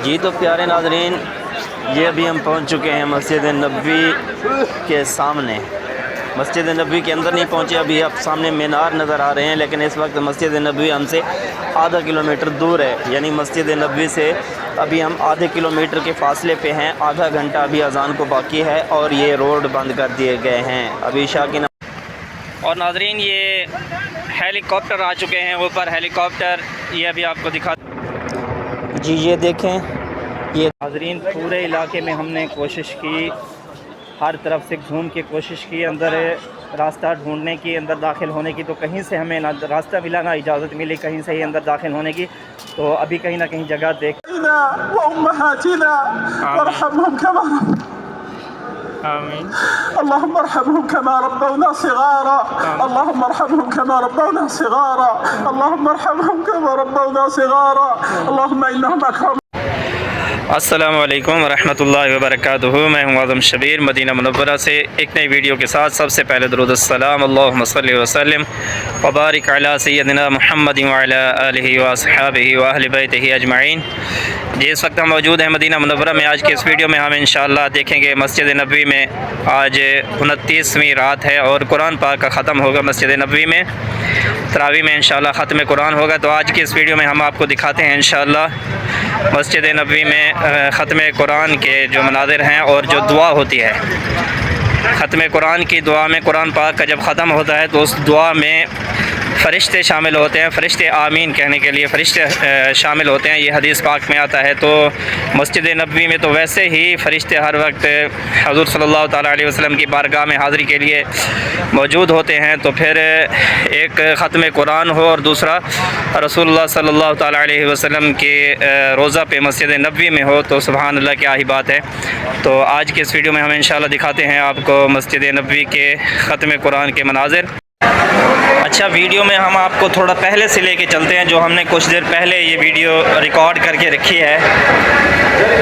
जी तो प्यारे नाज़रीन, ये अभी हम पहुंच चुके हैं मस्जिद नबवी के सामने। मस्जिद नबवी के अंदर नहीं पहुंचे, अभी आप सामने मीनार नज़र आ रहे हैं, लेकिन इस वक्त मस्जिद नबवी हमसे आधा किलोमीटर दूर है। यानी मस्जिद नबवी से अभी हम आधे किलोमीटर के फ़ासले पे हैं। आधा घंटा अभी अज़ान को बाकी है और ये रोड बंद कर दिए गए हैं अभी शाह की। और नाज़रीन, ये हेलीकॉप्टर आ चुके हैं ऊपर। हेलीकॉप्टर ये अभी आपको दिखा जी, ये देखें। ये नाज़रीन, पूरे इलाके में हमने कोशिश की, हर तरफ से घूम के कोशिश की अंदर रास्ता ढूंढने की, अंदर दाखिल होने की। तो कहीं से हमें ना रास्ता मिला ना इजाज़त मिली कहीं से ही अंदर दाखिल होने की। तो अभी कहीं ना कहीं जगह देख आमीन। अल्लाहुम्मा अर्हमहुम कमा रब्बौना सिगारा, अल्लाहुम्मा अर्हमहुम कमा रब्बौना सिगारा, अल्लाहुम्मा अर्हमहुम कमा रब्बौना सिगारा, अल्लाहुम्मा इन्नहुम अकरम। अस्सलामु अलैकुम वरहमतुल्लाहि वबरकातुहू। मैं हूँ आज़म शबीर मदीना मुनव्वरा से एक नई वीडियो के साथ। सबसे पहले दुरूद अस्सलाम अल्लाहुम्मा सल्लि व सल्लिम व बारिक अला सय्यदिना मुहम्मद व अला आलिहि व अस्हाबिहि व अहलि बैतिहि अजमईन। जी, इस वक्त हम मौजूद हैं मदीना मुनव्वरा में। आज के इस वीडियो में हम इंशाअल्लाह देखेंगे मस्जिद नबवी में आज 29वीं रात है और कुरान पाक का ख़त्म होगा मस्जिद नबवी में। तरावी में इंशाअल्लाह ख़त्म कुरान होगा। तो आज के इस वीडियो में हम आपको दिखाते हैं इंशाअल्लाह मस्जिद नबवी में ख़त्म कुरान के जो मनाज़िर हैं और जो दुआ होती है। ख़त्म कुरान की दुआ में, कुरान पाक का जब ख़त्म होता है तो उस दुआ में फ़रिश्ते शामिल होते हैं। फ़रिश्ते आमीन कहने के लिए फ़रिश्ते शामिल होते हैं, ये हदीस पाक में आता है। तो मस्जिद नबवी में तो वैसे ही फ़रिश्ते हर वक्त हज़ूर सल्लल्लाहु ताला अलैहि वसल्लम की बारगाह में हाज़िरी के लिए मौजूद होते हैं। तो फिर एक ख़त्म कुरान हो और दूसरा रसूलुल्लाह सल्लल्लाहु ताला अलैहि वसल्लम के रोज़ा पे मस्जिद नबवी में हो, तो सुभान अल्लाह, क्या ही बात है। तो आज के इस वीडियो में हम इंशाअल्लाह दिखाते हैं आपको मस्जिद नबवी के ख़त्म कुरान के मनाज़िर। अच्छा, वीडियो में हम आपको थोड़ा पहले से लेके चलते हैं, जो हमने कुछ देर पहले ये वीडियो रिकॉर्ड करके रखी है।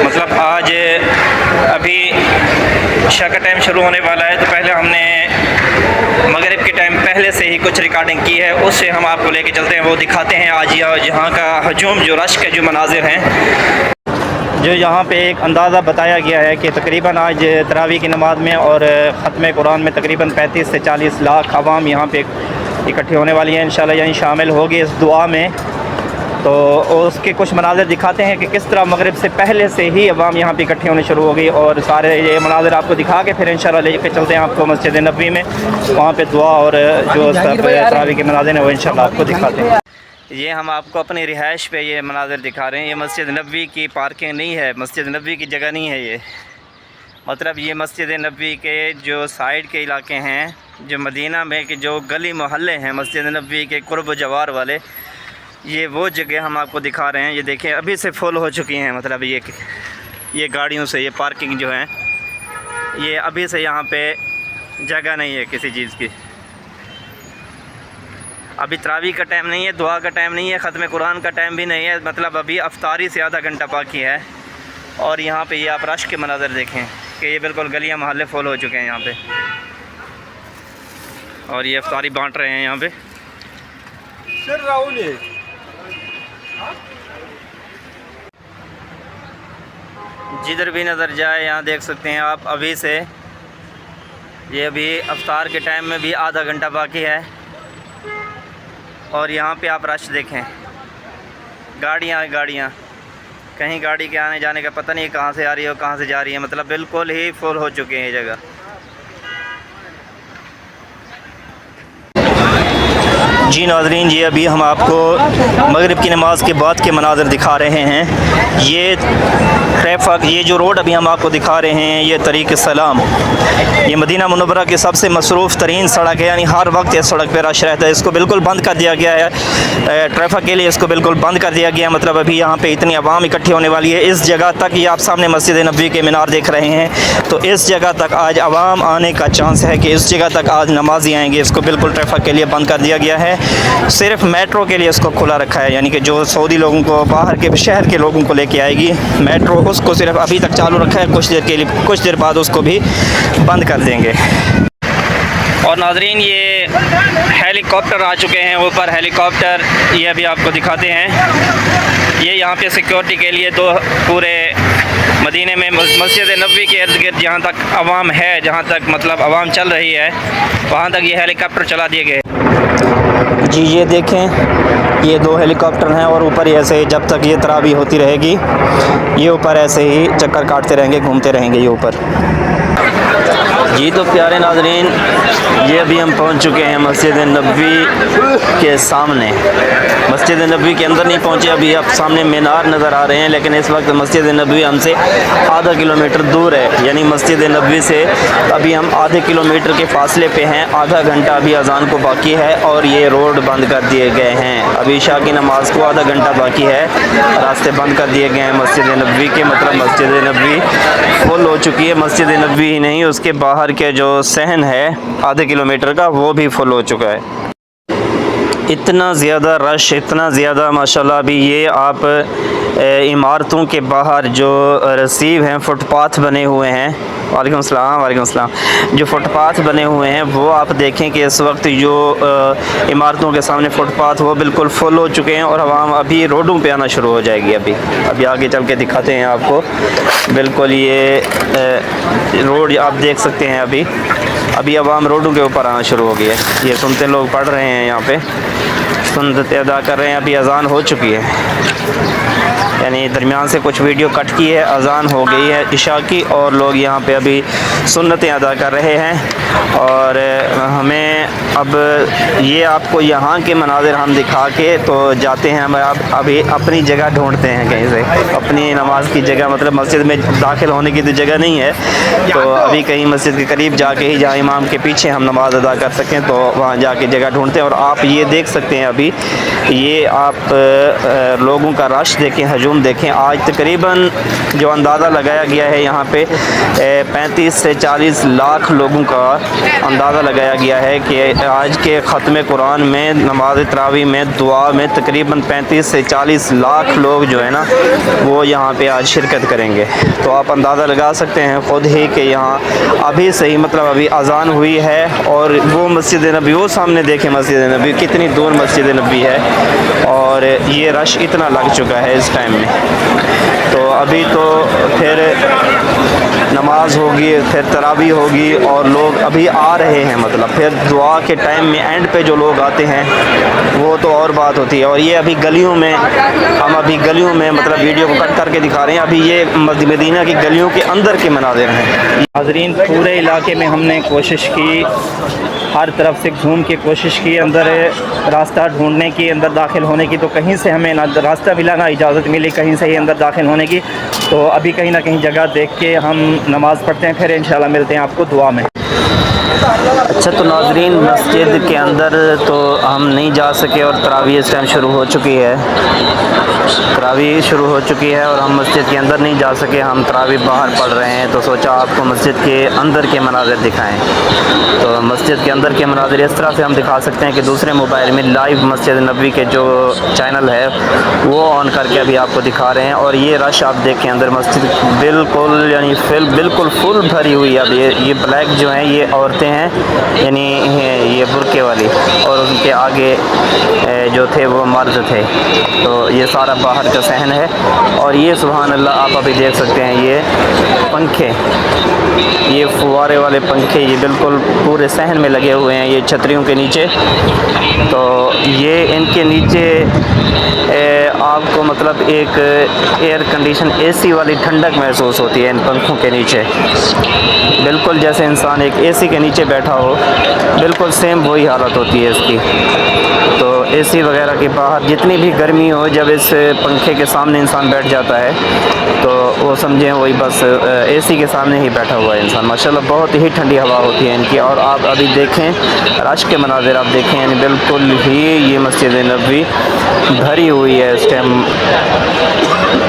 मतलब आज अभी इशा का टाइम शुरू होने वाला है, तो पहले हमने मगरिब के टाइम पहले से ही कुछ रिकॉर्डिंग की है, उससे हम आपको लेके चलते हैं, वो दिखाते हैं आज यहाँ का हजूम, जो रश के जो मनाजिर हैं। जो यहाँ पे एक अंदाज़ा बताया गया है कि तकरीबन आज तरावी की नमाज में और ख़त्म कुरान में तकरीबन 35 से 40 लाख आवाम यहाँ पे इकट्ठी होने वाली हैं इंशाल्लाह, यानी शामिल होगी इस दुआ में। तो उसके कुछ मनाज़िर दिखाते हैं कि किस तरह मगरिब से पहले से ही अवाम यहाँ पे इकट्ठी होनी शुरू हो गई। और सारे ये मनाज़िर आपको दिखा के फिर इंशाल्लाह लेके चलते हैं आपको मस्जिद नबवी में, वहाँ पे दुआ और जो सब तरावी के मनाज़िर हैं वो इंशाल्लाह आपको दिखाते हैं। ये हम आपको अपनी रिहाइश पे ये मनाज़िर दिखा रहे हैं। ये मस्जिद नबवी की पार्किंग नहीं है, मस्जिद नबवी की जगह नहीं है ये। मतलब ये मस्जिद नबवी के जो साइड के इलाके हैं, जो मदीना में के जो गली मोहल्ले हैं मस्जिद नबवी के कुर्ब जवार वाले, ये वो जगह हम आपको दिखा रहे हैं। ये देखें, अभी से फुल हो चुकी हैं। मतलब ये गाड़ियों से, ये पार्किंग जो है, ये अभी से यहाँ पे जगह नहीं है किसी चीज़ की। अभी तरावी का टाइम नहीं है, दुआ का टाइम नहीं है, ख़त्म कुरान का टाइम भी नहीं है। मतलब अभी अफ्तारी से आधा घंटा बाकी है। और यहाँ पे ये आप रश के मनाज़र देखें कि ये बिल्कुल गलियाँ मोहल्ले फुल हो चुके हैं यहाँ पे, और ये अफ्तारी बांट रहे हैं यहाँ पे। जिधर भी नज़र जाए यहाँ देख सकते हैं आप, अभी से ये अभी अफ्तार के टाइम में भी आधा घंटा बाकी है। और यहाँ पे आप रश देखें, गाड़ियाँ, कहीं गाड़ी के आने जाने का पता नहीं कहाँ से आ रही है और कहाँ से जा रही है। मतलब बिल्कुल ही फुल हो चुकी है ये जगह। जी नाज़रीन, ये अभी हम आपको मगरिब की नमाज़ के बाद के मनाज़िर दिखा रहे हैं। ये ट्रैफिक, ये जो रोड अभी हम आपको दिखा रहे हैं, ये तरीक़ सलाम, ये मदीना मुनव्वरा की सबसे मसरूफ़ तरीन सड़क है। यानी हर वक्त इस सड़क पर रश रहता है। इसको बिल्कुल बंद कर दिया गया है ट्रैफिक के लिए, इसको बिल्कुल बंद कर दिया गया है। मतलब अभी यहाँ पे इतनी आवाम इकट्ठी होने वाली है इस जगह तक। ये आप सामने मस्जिद नबवी के मीनार देख रहे हैं, तो इस जगह तक आज आवाम आने का चांस है कि इस जगह तक आज नमाजी आएंगे। इसको बिल्कुल ट्रैफिक के लिए बंद कर दिया गया है। सिर्फ मेट्रो के लिए इसको खुला रखा है, यानी कि जो सऊदी लोगों को, बाहर के शहर के लोगों को लेके आएगी मेट्रो, उसको सिर्फ अभी तक चालू रखा है। कुछ देर के लिए, कुछ देर बाद उसको भी बंद कर देंगे। और नाज़रीन, ये हेलीकॉप्टर आ चुके हैं ऊपर। हेलीकॉप्टर ये अभी आपको दिखाते हैं। ये यहाँ पे सिक्योरिटी के लिए तो पूरे मदीने में मस्जिद नबवी के इर्द गिर्द जहाँ तक आवाम है, जहाँ तक मतलब आवाम चल रही है, वहाँ तक ये हेलीकॉप्टर चला दिए गए। जी ये देखें, ये 2 हेलीकॉप्टर हैं और ऊपर ऐसे ही जब तक ये तरावी होती रहेगी ये ऊपर ऐसे ही चक्कर काटते रहेंगे, घूमते रहेंगे ये ऊपर। जी तो प्यारे नाज़रीन, ये अभी हम पहुंच चुके हैं मस्जिद नबवी के सामने। मस्जिद नबवी के अंदर नहीं पहुंचे, अभी आप सामने मीनार नज़र आ रहे हैं, लेकिन इस वक्त मस्जिद नबवी हमसे आधा किलोमीटर दूर है। यानी मस्जिद नबवी से अभी हम आधे किलोमीटर के फासले पे हैं। आधा घंटा अभी अजान को बाकी है और ये रोड बंद कर दिए गए हैं। अभी इशा की नमाज़ को आधा घंटा बाकी है, रास्ते बंद कर दिए गए हैं मस्जिद नबवी के। मतलब मस्जिद नबवी फुल हो चुकी है। मस्जिद नबवी ही नहीं, उसके बाहर के जो सहन है आधे किलोमीटर का, वो भी फुल हो चुका है। इतना ज़्यादा रश, इतना ज़्यादा माशाल्लाह। अभी ये आप इमारतों के बाहर जो रसीव हैं, फुटपाथ बने हुए हैं, वालेकुम सलाम, जो फुटपाथ बने हुए हैं वो आप देखें कि इस वक्त जो इमारतों के सामने फुटपाथ वो बिल्कुल फुल हो चुके हैं और आवाम अभी रोडों पे आना शुरू हो जाएगी। अभी आगे चल के दिखाते हैं आपको। बिल्कुल ये रोड आप देख सकते हैं। अभी आवाम रोडों के ऊपर आना शुरू हो गई है। ये सुनते लोग पढ़ रहे हैं, यहाँ पे सुन्नत अदा कर रहे हैं। अभी अजान हो चुकी है, यानी दरमियान से कुछ वीडियो कट की है। अजान हो गई है इशा की और लोग यहाँ पे अभी सुन्नतें अदा कर रहे हैं। और हमें अब ये आपको यहाँ के मनाज़िर हम दिखा के तो जाते हैं। हम अभी अपनी जगह ढूंढते हैं कहीं से, अपनी नमाज की जगह। मतलब मस्जिद में दाखिल होने की तो जगह नहीं है, तो अभी कहीं मस्जिद के करीब जाके ही, जहाँ इमाम के पीछे हम नमाज अदा कर सकें, तो वहाँ जाके जगह ढूंढते हैं। और आप ये देख सकते हैं, अभी ये आप लोगों का रश देखें, हजूम देखें। आज तकरीबन जो अंदाज़ा लगाया गया है यहाँ पे 35 से 40 लाख लोगों का अंदाज़ा लगाया गया है कि आज के ख़त्म कुरान में, नमाज तरावी में, दुआ में तकरीबन 35 से 40 लाख लोग जो है ना वो यहाँ पे आज शिरकत करेंगे। तो आप अंदाज़ा लगा सकते हैं ख़ुद ही कि यहाँ अभी सही, मतलब अभी अजान हुई है और वो मस्जिद नबी, वो सामने देखें मस्जिद नबी, कितनी दूर मस्जिद नबी है और ये रश इतना लग चुका है इस टाइम में। तो अभी तो फिर नमाज होगी, फिर तरावी होगी और लोग अभी आ रहे हैं। मतलब फिर दुआ के टाइम में एंड पे जो लोग आते हैं वो तो और बात होती है। और ये अभी गलियों में, हम अभी गलियों में मतलब वीडियो को कट करके दिखा रहे हैं। अभी ये मदीना की गलियों के अंदर के मनाज़िर हैं। नाज़रीन, पूरे इलाके में हमने कोशिश की, हर तरफ से घूम के कोशिश की अंदर रास्ता ढूंढने की, अंदर दाखिल होने की। तो कहीं से हमें ना रास्ता मिला, ना इजाज़त मिली कहीं से ही अंदर दाखिल होने की। तो अभी कहीं ना कहीं जगह देख के हम नमाज़ पढ़ते हैं, फिर इंशाल्लाह मिलते हैं आपको दुआ में। अच्छा तो नाज़रीन, मस्जिद के अंदर तो हम नहीं जा सके और तरावी इस टाइम शुरू हो चुकी है। तरावी शुरू हो चुकी है और हम मस्जिद के अंदर नहीं जा सके, हम तरावी बाहर पढ़ रहे हैं। तो सोचा आपको मस्जिद के अंदर के मनाज़िर दिखाएं। तो मस्जिद के अंदर के मनाज़िर इस तरह से हम दिखा सकते हैं कि दूसरे मोबाइल में लाइव मस्जिद नबवी के जो चैनल है वो ऑन करके अभी आपको दिखा रहे हैं। और ये रश आप देखें, अंदर मस्जिद बिल्कुल यानी बिल्कुल फुल भरी हुई है। अब ये ब्लैक जो हैं ये औरतें हैं, यानी ये बुरके वाली, और उनके आगे जो थे वो मर्द थे। तो ये सारा बाहर का सहन है। और ये सुभान अल्लाह आप अभी देख सकते हैं, ये पंखे, ये फुवारे वाले पंखे ये बिल्कुल पूरे सहन में लगे हुए हैं, ये छतरियों के नीचे। तो ये इनके नीचे आपको मतलब एक एयर कंडीशन एसी वाली ठंडक महसूस होती है इन पंखों के नीचे। बिल्कुल जैसे इंसान एक एसी के नीचे बैठा हो, बिल्कुल सेम वही हालत होती है इसकी। तो एसी वगैरह के बाहर जितनी भी गर्मी हो, जब इस पंखे के सामने इंसान बैठ जाता है तो वो समझें वही बस एसी के सामने ही बैठा हुआ है इंसान। माशाल्लाह बहुत ही ठंडी हवा होती है इनकी। और आप अभी देखें रश के मनाज़िर, आप देखें यानी बिल्कुल ही ये मस्जिद नबवी भरी हुई है इस टाइम।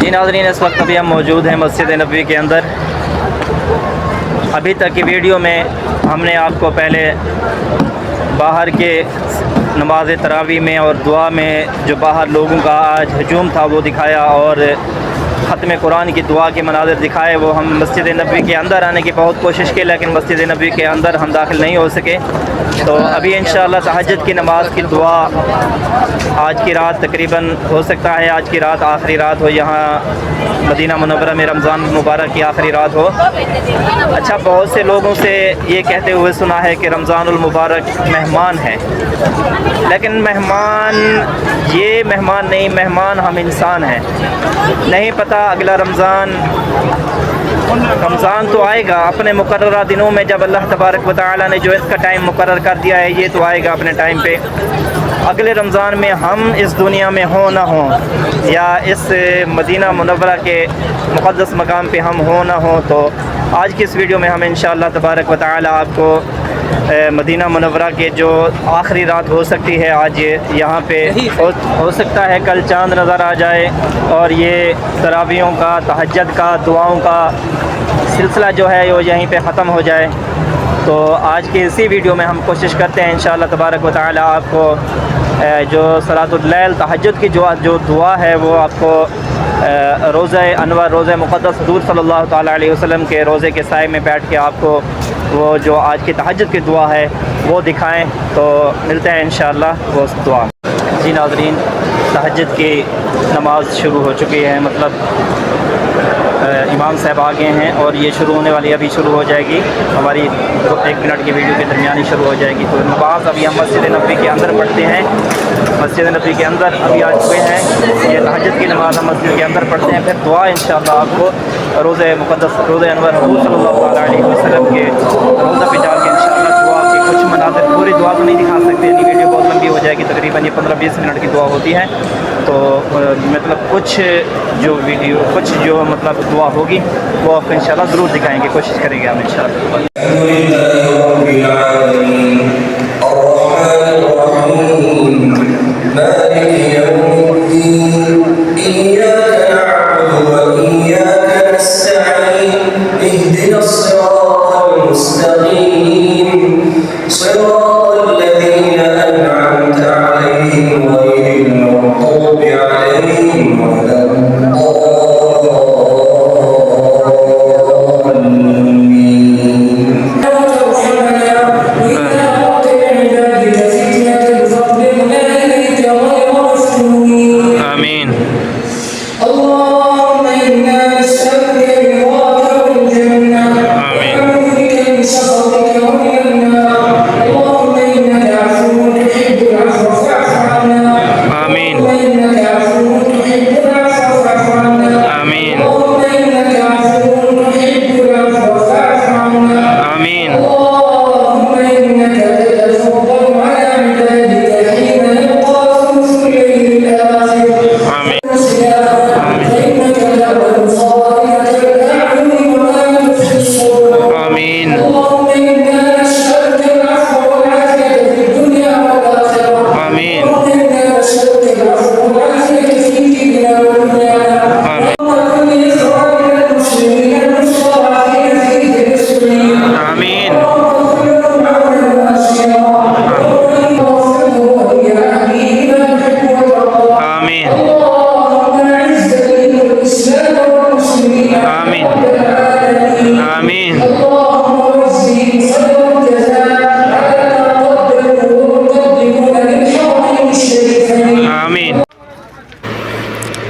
जी नाज़रीन, इस वक्त अभी हम मौजूद हैं मस्जिद नबवी के अंदर। अभी तक की वीडियो में हमने आपको पहले बाहर के नमाज तरावी में और दुआ में जो बाहर लोगों का आज हजूम था वो दिखाया और ख़त्म कुरान की दुआ के मनाज़िर दिखाए। वो हम मस्जिद नबवी के अंदर आने की बहुत कोशिश की लेकिन मस्जिद नबवी के अंदर हम दाखिल नहीं हो सके। तो अभी इंशाअल्लाह तहज्जुद की नमाज़ की दुआ आज की रात तकरीबन हो सकता है आज की रात आखिरी रात हो, यहाँ मदीना मुनव्वरा में रमज़ान मुबारक की आखिरी रात हो। अच्छा, बहुत से लोगों से ये कहते हुए सुना है कि रमज़ानुल मुबारक मेहमान है, लेकिन मेहमान नहीं, मेहमान हम इंसान हैं। नहीं पता अगला रमज़ान तो आएगा अपने मुकर्ररा दिनों में, जब अल्लाह तबारक व तआला ने जो इसका टाइम मुकर्रर कर दिया है ये तो आएगा अपने टाइम पे। अगले रमज़ान में हम इस दुनिया में हो ना हो या इस मदीना मुनव्वरा के मुक़द्दस मकाम पे हम हो ना हो, तो आज की इस वीडियो में हम इंशाअल्लाह तबारक व तआला आपको मदीना मुनव्वरा के जो आखिरी रात हो सकती है आज यहाँ पे हो सकता है कल चांद नज़र आ जाए और ये तरावियों का तहज्जुद का दुआओं का सिलसिला जो है वो यहीं पे ख़त्म हो जाए। तो आज की इसी वीडियो में हम कोशिश करते हैं इंशाअल्लाह तबारक व तआला आपको जो सलातुल लैल तहज्जुद की जो दुआ है वो आपको रोज़ा अनवर रोज़ा मुक़द्दस हज़ूर सल्लल्लाहु तआला अलैहि वसल्लम के रोज़े के साए में बैठ के आपको वो जो आज की तहज्जुद की दुआ है वो दिखाएं। तो मिलते हैं इंशाअल्लाह वो दुआ। जी नाज़रीन, तहज्जुद की नमाज़ शुरू हो चुकी है, मतलब इमाम साहब आ गए हैं और ये शुरू होने वाली, अभी शुरू हो जाएगी हमारी 1 मिनट की वीडियो के दरमियान ही शुरू हो जाएगी। तो नमाज अभी हम मस्जिद नबवी के अंदर पढ़ते हैं, मस्जिद नबवी के अंदर अभी आ चुके हैं। ये तहज्जुद की नमाज़ हम मस्जिद के अंदर पढ़ते हैं, फिर दुआ इंशाअल्लाह आपको रोज़े मुक़द्दस रोज़े अनवर हुज़ूर सल्लल्लाहु अलैहि वसल्लम के रोज़ा पे जाके इंशाअल्लाह दुआ के कुछ मनाज़िर, पूरी दुआ तो नहीं दिखा सकते, ये वीडियो बहुत लंबी हो जाएगी, तकरीबन ये 15-20 मिनट की दुआ होती है। तो मतलब कुछ जो मतलब दुआ होगी वो आपको इंशाअल्लाह ज़रूर दिखाएंगे, कोशिश करेंगे हम इंशाअल्लाह।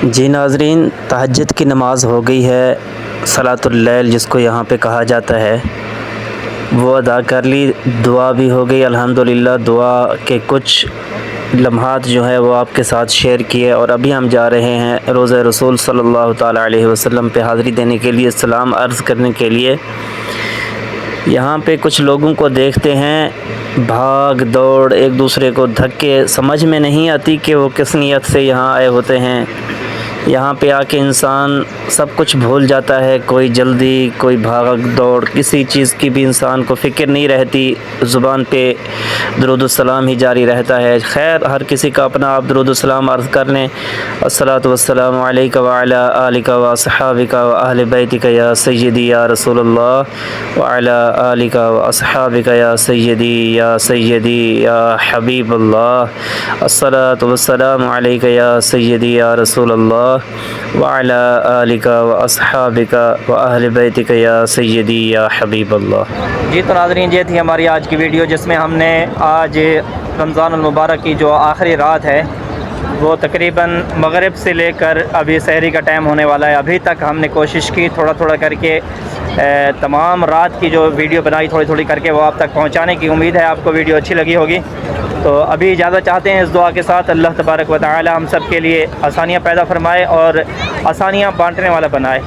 जी नाज़रीन, तहज्जुद की नमाज़ हो गई है, सलातुल लैल जिसको यहाँ पे कहा जाता है वो अदा कर ली, दुआ भी हो गई अल्हम्दुलिल्लाह। दुआ के कुछ लम्हात जो है वो आपके साथ शेयर किए और अभी हम जा रहे हैं रोज़े रसूल सल्लल्लाहु ताला अलैहि वसल्लम पे हाज़री देने के लिए, सलाम अर्ज़ करने के लिए। यहाँ पे कुछ लोगों को देखते हैं भाग दौड़, एक दूसरे को धक्के, समझ में नहीं आती कि वो किस नीयत से यहाँ आए होते हैं। यहाँ पे आके इंसान सब कुछ भूल जाता है, कोई जल्दी, कोई भाग दौड़, किसी चीज़ की भी इंसान को फ़िक्र नहीं रहती, ज़ुबान पे दुरूद-उस-सलाम ही जारी रहता है। खैर, हर किसी का अपना आप दुरूद-उस-सलाम अर्ज़ कर लें। अस्सलातु वस्सलामु अलैका व अला आलिका व अस्हाबिका व अहले बैतिका या सय्यदी या रसूलल्लाह व अला आलिका व अस्हाबिका या सय्यदी या हबीबल्लाह। अस्सलातु वस्सलामु अलैका या सय्यदी या रसूलल्लाह व अला आलिका व अस्हाबिका व अहले बैतिका या सय्यदी या हबीबल्लाह। जी तो नाज़रीन, ये थी हमारी आज की वीडियो जिसमें हमने आज रमज़ान मुबारक की जो आखिरी रात है वो तकरीबन मगरिब से लेकर अभी सहरी का टाइम होने वाला है, अभी तक हमने कोशिश की थोड़ा थोड़ा करके तमाम रात की जो वीडियो बनाई थोड़ी थोड़ी करके वो आप तक पहुंचाने की उम्मीद है आपको वीडियो अच्छी लगी होगी। तो अभी इजाज़त चाहते हैं इस दुआ के साथ, अल्लाह तबारक व तआला हम सब के लिए आसानियाँ पैदा फरमाए और आसानियाँ बांटने वाला बनाए।